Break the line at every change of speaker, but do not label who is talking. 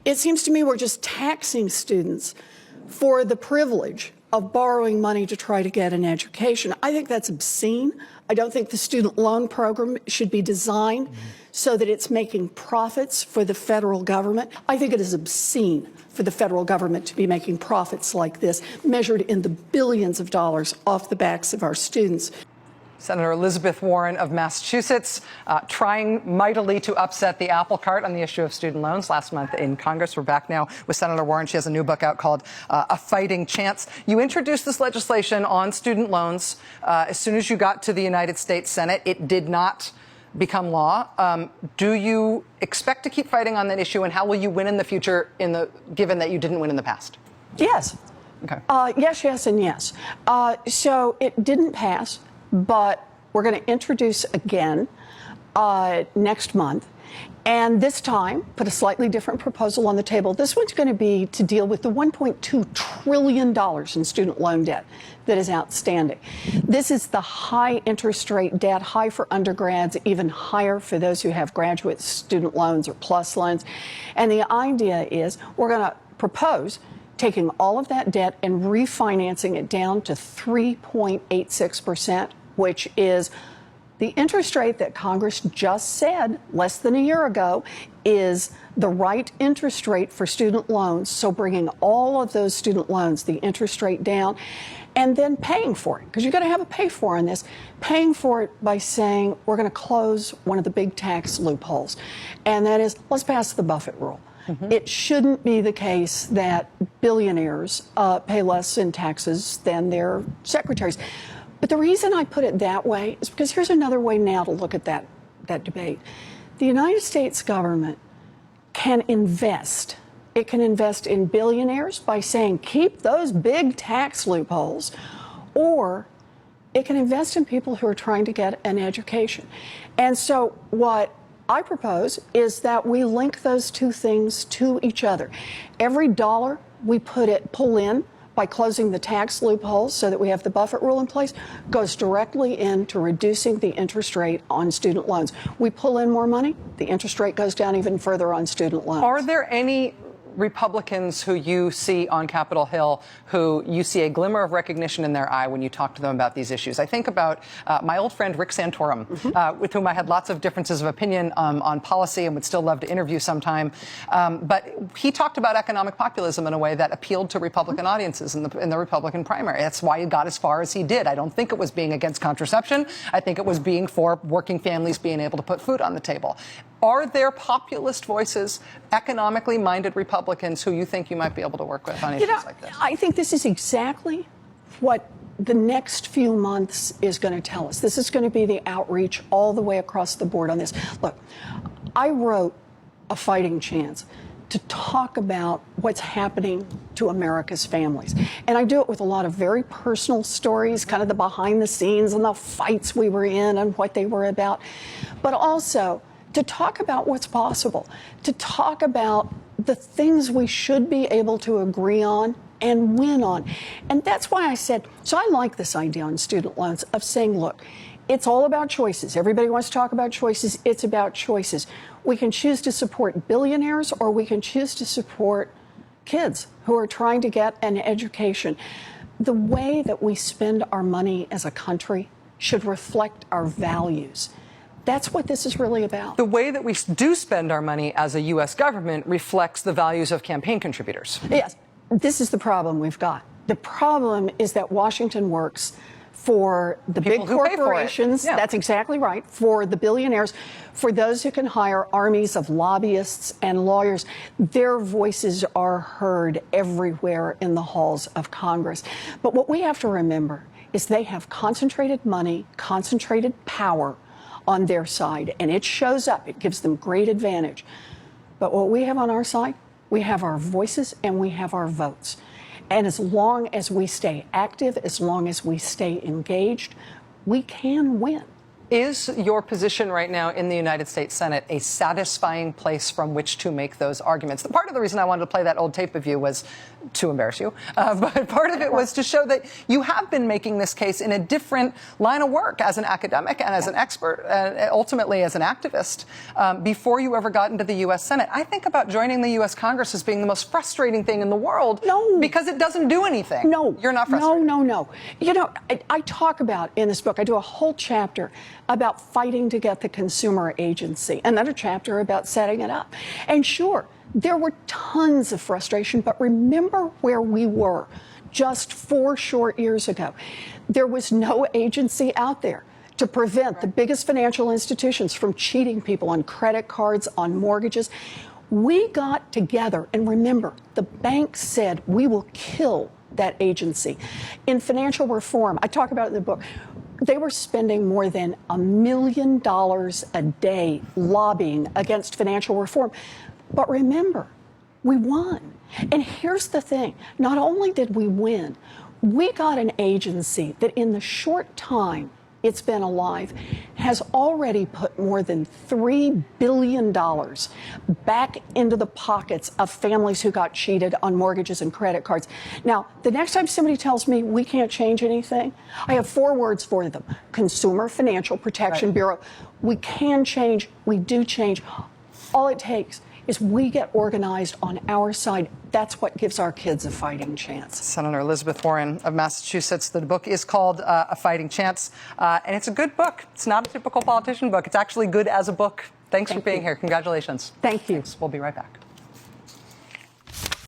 It seems to me we're just taxing students for the privilege of borrowing money to try to get an education. I think that's obscene. I don't think the student loan program should be designed so that it's making profits for the federal government. I think it is obscene for the federal government to be making profits like this, measured in the billions of dollars off the backs of our students.
Senator Elizabeth Warren of Massachusetts trying mightily to upset the apple cart on the issue of student loans last month in Congress. We're back now with Senator Warren. She has a new book out called A Fighting Chance. You introduced this legislation on student loans as soon as you got to the United States Senate. It did not become law. Do you expect to keep fighting on that issue, and how will you win in the future, given that you didn't win in the past?
Yes.
Okay.
Yes, yes, and yes. So it didn't pass, but we're going to introduce again next month. And this time, put a slightly different proposal on the table. This one's going to be to deal with the $1.2 trillion in student loan debt that is outstanding. This is the high interest rate debt, high for undergrads, even higher for those who have graduate student loans or plus loans. And the idea is we're going to propose taking all of that debt and refinancing it down to 3.86%, which is the interest rate that Congress just said less than a year ago is the right interest rate for student loans. So bringing all of those student loans, the interest rate down, and then paying for it, because you're going to have a pay for on this, paying for it by saying we're going to close one of the big tax loopholes. And that is, let's pass the Buffett rule. It shouldn't be the case that billionaires pay less in taxes than their secretaries. But the reason I put it that way is because here's another way now to look at that debate. The United States government can invest. It can invest in billionaires by saying, keep those big tax loopholes, or it can invest in people who are trying to get an education. And so what I propose is that we link those two things to each other. Every dollar we pull in by closing the tax loopholes so that we have the Buffett rule in place goes directly into reducing the interest rate on student loans. We pull in more money, the interest rate goes down even further on student loans.
Are there any Republicans who you see on Capitol Hill who you see a glimmer of recognition in their eye when you talk to them about these issues? I think about my old friend Rick Santorum, with whom I had lots of differences of opinion on policy and would still love to interview sometime. But he talked about economic populism in a way that appealed to Republican audiences in the Republican primary. That's why he got as far as he did. I don't think it was being against contraception. I think it was being for working families being able to put food on the table. Are there populist voices, economically minded Republicans who you think you might be able to work with on issues like this?
I think this is exactly what the next few months is going to tell us. This is going to be the outreach all the way across the board on this. Look, I wrote A Fighting Chance to talk about what's happening to America's families. And I do it with a lot of very personal stories, kind of the behind the scenes and the fights we were in and what they were about, but also to talk about what's possible, to talk about the things we should be able to agree on and win on. And that's why I said, so I like this idea on student loans of saying, look, it's all about choices. Everybody wants to talk about choices. It's about choices. We can choose to support billionaires, or we can choose to support kids who are trying to get an education. The way that we spend our money as a country should reflect our values. That's what this is really about.
The way that we do spend our money as a U.S. government reflects the values of campaign contributors.
Yes, this is the problem we've got. The problem is that Washington works for the big corporations. Yeah. That's exactly right. For the billionaires, for those who can hire armies of lobbyists and lawyers. Their voices are heard everywhere in the halls of Congress. But what we have to remember is they have concentrated money, concentrated power on their side, and it shows up. It gives them great advantage. But what we have on our side, we have our voices and we have our votes. And as long as we stay active, as long as we stay engaged, we can win.
Is your position right now in the United States Senate a satisfying place from which to make those arguments? The part of the reason I wanted to play that old tape of you was to embarrass you, but part of it was to show that you have been making this case in a different line of work as an academic and as an expert, and ultimately as an activist, before you ever got into the U.S. Senate. I think about joining the U.S. Congress as being the most frustrating thing in the world.
No.
Because it doesn't do anything.
No.
You're not frustrated.
No. You know, I talk about in this book, I do a whole chapter about fighting to get the consumer agency, another chapter about setting it up. And sure, there were tons of frustration, but remember where we were just 4 short years ago. There was no agency out there to prevent the biggest financial institutions from cheating people on credit cards, on mortgages. We got together, and remember, the bank said we will kill that agency. In financial reform, I talk about it in the book, they were spending more than $1 million a day lobbying against financial reform. But remember, we won. And here's the thing, not only did we win, we got an agency that in the short time it's been alive has already put more than $3 billion back into the pockets of families who got cheated on mortgages and credit cards. Now, the next time somebody tells me we can't change anything, I have 4 words for them. Consumer Financial Protection Bureau. We can change. We do change. All it takes is we get organized on our side. That's what gives our kids a fighting chance.
Senator Elizabeth Warren of Massachusetts. The book is called A Fighting Chance, and it's a good book. It's not a typical politician book. It's actually good as a book. Thanks for being here. Congratulations.
Thank you.
We'll be right back.